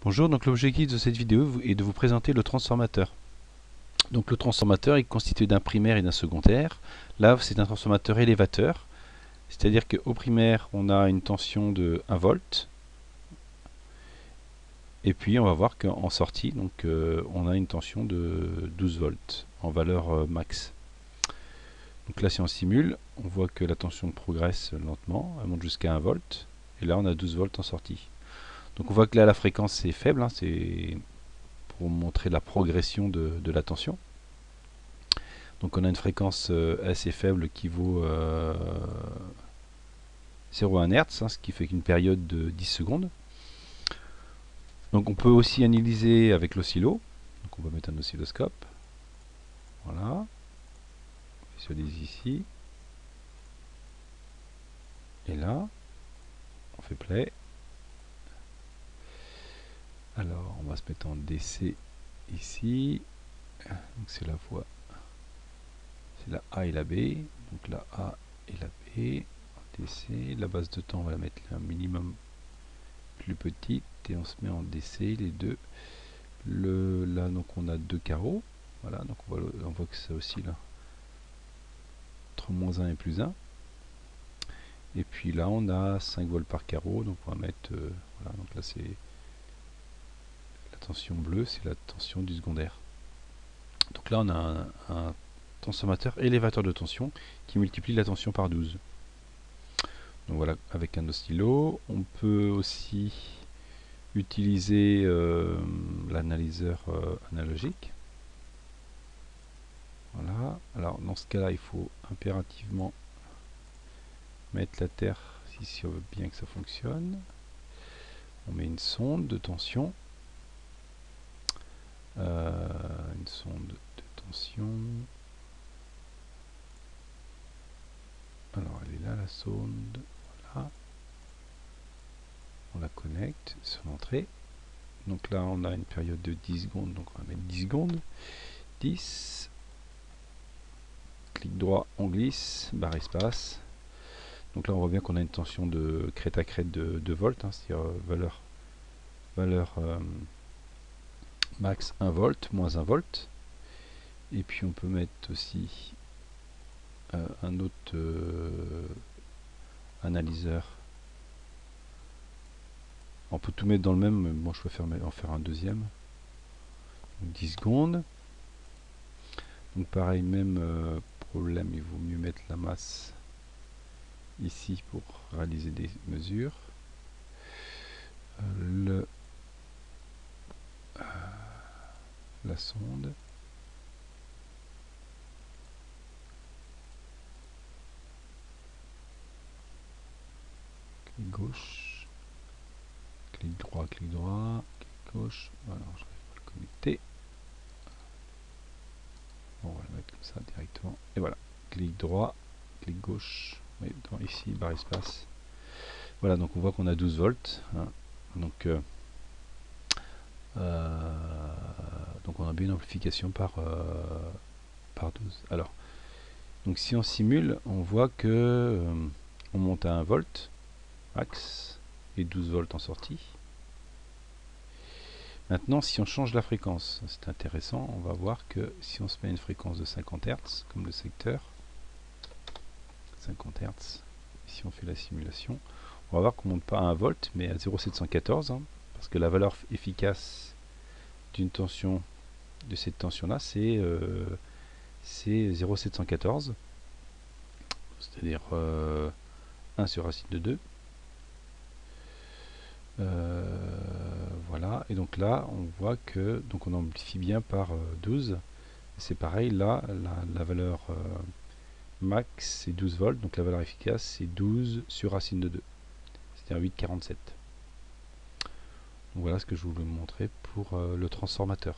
Bonjour, donc l'objectif de cette vidéo est de vous présenter le transformateur. Donc le transformateur est constitué d'un primaire et d'un secondaire. Là, c'est un transformateur élévateur, c'est-à-dire qu'au primaire, on a une tension de 1 volt, et puis on va voir qu'en sortie, on a une tension de 12 volts en valeur max. Donc là, si on simule, on voit que la tension progresse lentement, elle monte jusqu'à 1 volt, et là on a 12 volts en sortie. Donc on voit que là la fréquence est faible, c'est pour montrer la progression de la tension. Donc on a une fréquence assez faible qui vaut 0,1 Hz, ce qui fait qu'une période de 10 secondes. Donc on peut aussi analyser avec l'oscillo. Donc on va mettre un oscilloscope. Voilà. On visualise ici. Et là, on fait play. Alors on va se mettre en DC ici. Donc c'est la voie. C'est la A et la B. Donc la A et la B. DC. La base de temps, on va la mettre un minimum plus petite et on se met en DC les deux. Là donc on a deux carreaux, voilà, donc on voit que ça oscille entre moins 1 et plus 1, et puis là on a 5 volts par carreau, donc on va mettre voilà, donc là c'est la tension bleue, c'est la tension du secondaire. Donc là on a un transformateur élévateur de tension qui multiplie la tension par 12. Donc voilà, avec un oscillo. On peut aussi utiliser l'analyseur analogique. Voilà. Alors dans ce cas-là, il faut impérativement mettre la terre si on veut bien que ça fonctionne. On met une sonde de tension. Une sonde de tension. Alors elle est là la sonde. Voilà. On la connecte sur l'entrée. Donc là on a une période de 10 secondes. Donc on va mettre 10 secondes. 10. Clic droit, on glisse. Barre espace. Donc là on voit bien qu'on a une tension de crête à crête de 2 volts, c'est-à-dire valeur max 1 volt, moins 1 volt. Et puis on peut mettre aussi un autre analyseur. On peut tout mettre dans le même, mais moi je préfère en faire un deuxième. Donc 10 secondes. Donc pareil, même problème, il vaut mieux mettre la masse ici pour réaliser des mesures. La sonde. Clic gauche, clic droit, clic gauche. Voilà, je vais le connecter. Bon, on va le mettre comme ça directement. Et voilà, clic droit, clic gauche. Oui, ici, barre espace. Voilà, donc on voit qu'on a 12 volts. Donc on a bien une amplification par 12. Alors, donc si on simule, on voit que on monte à 1 volt max et 12 volts en sortie. Maintenant, si on change la fréquence, c'est intéressant, on va voir que si on se met à une fréquence de 50 Hz, comme le secteur, 50 Hz, si on fait la simulation, on va voir qu'on ne monte pas à 1 volt, mais à 0,714, parce que la valeur efficace d'une tension, de cette tension-là, c'est 0,714, c'est-à-dire 1 sur racine de 2. Voilà, et donc là on voit que donc on amplifie bien par 12. C'est pareil, là la valeur max c'est 12 volts, donc la valeur efficace c'est 12 sur racine de 2, c'est-à-dire 8,47. Donc voilà ce que je voulais vous montrer pour le transformateur.